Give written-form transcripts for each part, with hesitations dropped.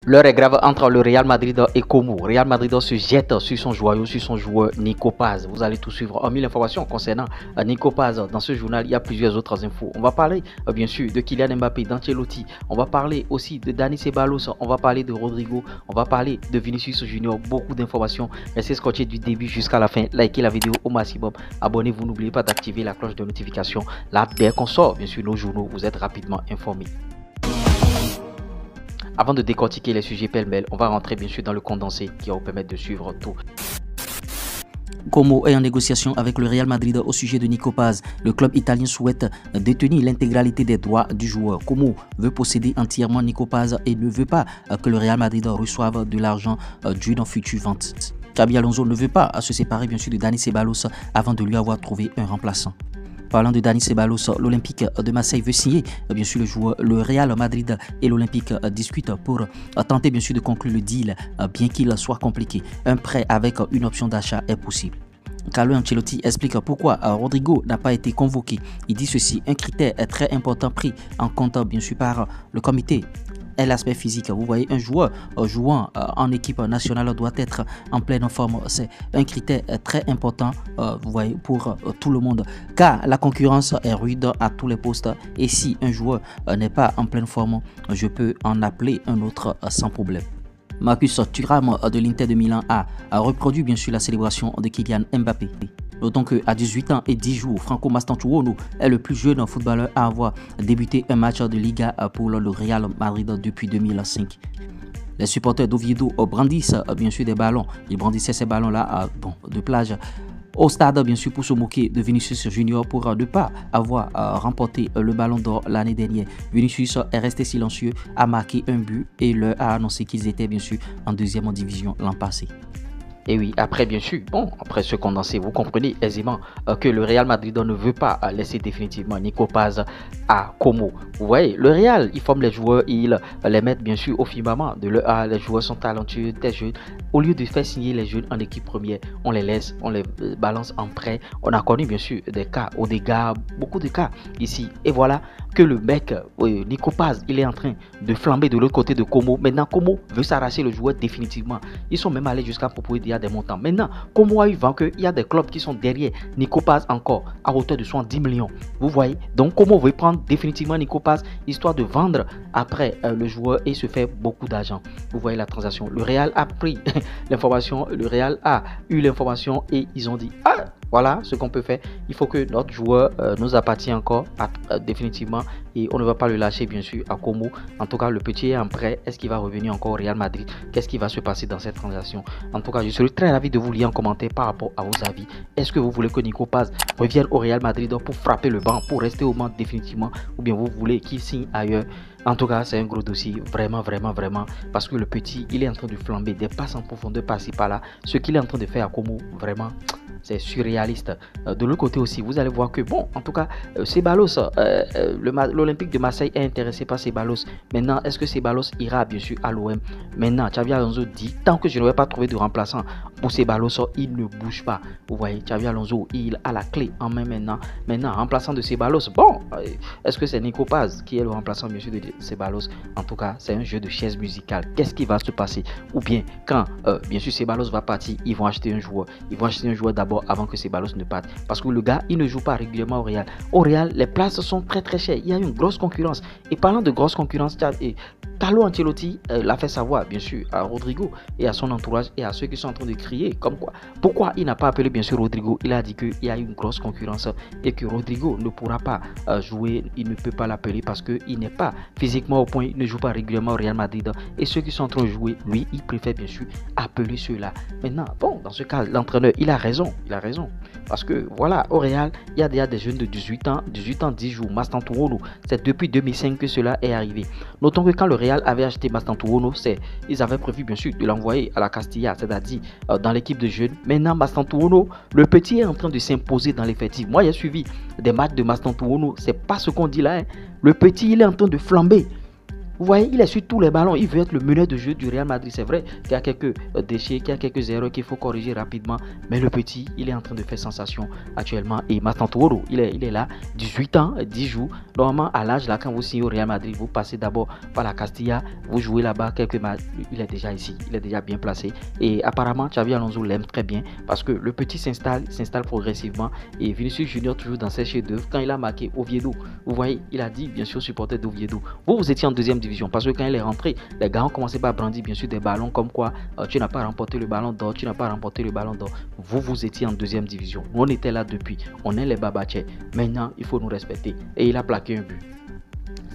L'heure est grave entre le Real Madrid et Como. Real Madrid se jette sur son joyau, sur son joueur Nico Paz. Vous allez tout suivre. En 1000 informations concernant Nico Paz. Dans ce journal, il y a plusieurs autres infos. On va parler bien sûr de Kylian Mbappé, d'Ancelotti. On va parler aussi de Dani Ceballos. On va parler de Rodrigo. On va parler de Vinicius Junior. Beaucoup d'informations. Restez scotchés du début jusqu'à la fin. Likez la vidéo au maximum. Abonnez-vous. N'oubliez pas d'activer la cloche de notification. Là, dès qu'on sort, bien sûr, nos journaux, vous êtes rapidement informés. Avant de décortiquer les sujets pêle-mêle, on va rentrer bien sûr dans le condensé qui va vous permettre de suivre tout. Como est en négociation avec le Real Madrid au sujet de Nico Paz. Le club italien souhaite détenir l'intégralité des droits du joueur. Como veut posséder entièrement Nico Paz et ne veut pas que le Real Madrid reçoive de l'argent d'une future vente. Xabi Alonso ne veut pas se séparer bien sûr de Dani Ceballos avant de lui avoir trouvé un remplaçant. Parlant de Dani Ceballos, l'Olympique de Marseille veut signer bien sûr le joueur. Le Real Madrid et l'Olympique discutent pour tenter bien sûr de conclure le deal, bien qu'il soit compliqué. Un prêt avec une option d'achat est possible. Carlo Ancelotti explique pourquoi Rodrigo n'a pas été convoqué. Il dit ceci: un critère est très important pris en compte bien sûr par le comité est l'aspect physique. Vous voyez, un joueur jouant en équipe nationale doit être en pleine forme. C'est un critère très important, vous voyez, pour tout le monde, car la concurrence est rude à tous les postes. Et si un joueur n'est pas en pleine forme, je peux en appeler un autre sans problème. Marcus Thuram de l'Inter de Milan a reproduit bien sûr la célébration de Kylian Mbappé. D'autant qu'à 18 ans et 10 jours, Franco Mastantuono est le plus jeune footballeur à avoir débuté un match de Liga pour le Real Madrid depuis 2005. Les supporters d'Oviedo brandissent bien sûr des ballons. Ils brandissaient ces ballons-là de plage au stade bien sûr pour se moquer de Vinicius Junior pour ne pas avoir remporté le ballon d'or l'année dernière. Vinicius est resté silencieux, a marqué un but et leur a annoncé qu'ils étaient bien sûr en deuxième division l'an passé. Et oui, après bien sûr, après ce condensé, vous comprenez aisément que le Real Madrid ne veut pas laisser définitivement Nico Paz à Como. Vous voyez, le Real, il forme les joueurs, il les met bien sûr au firmament de l'E1. Les joueurs sont talentueux, des jeunes. Au lieu de faire signer les jeunes en équipe première, on les laisse, on les balance en prêt. On a connu bien sûr des cas, ou des gars, beaucoup de cas ici. Et voilà que le mec, Nico Paz, il est en train de flamber de l'autre côté de Como. Maintenant, Como veut s'arracher le joueur définitivement. Ils sont même allés jusqu'à proposer des montants. Maintenant, Como a eu vent qu'il y a des clubs qui sont derrière Nico Paz encore à hauteur de 70 millions. Vous voyez, donc Como veut prendre définitivement Nico Paz histoire de vendre après le joueur et se faire beaucoup d'argent. Vous voyez la transaction. Le Real a pris l'information, le Real a eu l'information et ils ont dit voilà ce qu'on peut faire. Il faut que notre joueur nous appartient encore définitivement et on ne va pas le lâcher bien sûr à Como. En tout cas, le petit est en prêt. Est-ce qu'il va revenir encore au Real Madrid? Qu'est-ce qui va se passer dans cette transaction? En tout cas, je serai très ravi de vous lire en commentaire par rapport à vos avis. Est-ce que vous voulez que Nico Paz revienne au Real Madrid pour frapper le banc, pour rester au banc définitivement, ou bien vous voulez qu'il signe ailleurs? En tout cas, c'est un gros dossier, vraiment, parce que le petit, il est en train de flamber, des passes en profondeur par-ci par-là. Ce qu'il est en train de faire à Como, vraiment, c'est surréaliste. De l'autre côté aussi, vous allez voir que, en tout cas, Ceballos, l'Olympique de Marseille est intéressé par Ceballos. Maintenant, est-ce que Ceballos ira bien sûr à l'OM? Maintenant, Xabi Alonso dit, tant que je ne vais pas trouver de remplaçant pour Ceballos, il ne bouge pas. Vous voyez, Xabi Alonso, il a la clé en main maintenant. Maintenant, remplaçant de Ceballos, est-ce que c'est Nico Paz qui est le remplaçant bien sûr de Ceballos? En tout cas, c'est un jeu de chaises musicales. Qu'est-ce qui va se passer? Ou bien, quand bien sûr Ceballos va partir, ils vont acheter un joueur. Ils vont acheter un joueur d'abord avant que Ceballos ne parte. Parce que le gars, il ne joue pas régulièrement au Real. Au Real, les places sont très chères. Il y a une grosse concurrence. Et parlant de grosse concurrence, Carlo Ancelotti l'a fait savoir, bien sûr, à Rodrigo et à son entourage et à ceux qui sont en train de crier. Comme quoi, pourquoi il n'a pas appelé, bien sûr, Rodrigo? Il a dit qu'il y a une grosse concurrence et que Rodrigo ne pourra pas jouer. Il ne peut pas l'appeler parce qu'il n'est pas physiquement au point. Il ne joue pas régulièrement au Real Madrid. Et ceux qui sont en train de jouer, lui, il préfère, bien sûr, appeler ceux-là. Maintenant, dans ce cas, l'entraîneur, il a raison. Parce que, voilà, au Real, il y a déjà des jeunes de 18 ans, 10 jours. Mastantuono, c'est depuis 2005 que cela est arrivé. Notons que quand le Real avait acheté Mastantuono, ils avaient prévu bien sûr de l'envoyer à la Castilla, c'est-à-dire dans l'équipe de jeunes. Maintenant, Mastantuono, le petit est en train de s'imposer dans l'effectif. Moi, j'ai suivi des matchs de Mastantuono, c'est pas ce qu'on dit là. Le petit, il est en train de flamber. Vous voyez, il est sur tous les ballons. Il veut être le meneur de jeu du Real Madrid. C'est vrai qu'il y a quelques déchets, qu'il y a quelques erreurs qu'il faut corriger rapidement. Mais le petit, il est en train de faire sensation actuellement. Et Matantoro, il est là, 18 ans, 10 jours. Normalement, à l'âge là, quand vous signez au Real Madrid, vous passez d'abord par la Castilla, vous jouez là-bas quelques matchs. Il est déjà ici, il est déjà bien placé. Et apparemment, Xavi Alonso l'aime très bien parce que le petit s'installe progressivement. Et Vinicius Junior, toujours dans ses chefs-d'œuvre, quand il a marqué Oviedo, vous voyez, il a dit bien sûr supporter d'Oviedo. Vous étiez en deuxième division parce que quand il est rentré, les gars ont commencé par brandir bien sûr des ballons comme quoi tu n'as pas remporté le ballon d'or, tu n'as pas remporté le ballon d'or. Vous étiez en deuxième division. Nous, on était là depuis. On est les babachets. Maintenant, il faut nous respecter. Et il a plaqué un but.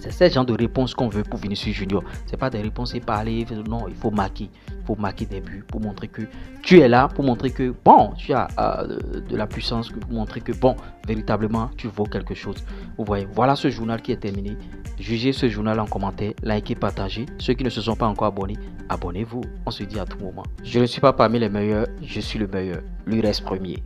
C'est ce genre de réponse qu'on veut pour Vinicius Junior. C'est pas des réponses et parler. Non, il faut marquer. Il faut marquer des buts pour montrer que tu es là, pour montrer que bon, tu as de la puissance, pour montrer que bon, véritablement, tu vaux quelque chose. Vous voyez, voilà ce journal qui est terminé. Jugez ce journal en commentaire, likez, partagez. Ceux qui ne se sont pas encore abonnés, abonnez-vous. On se dit à tout moment. Je ne suis pas parmi les meilleurs, je suis le meilleur. Lui reste premier.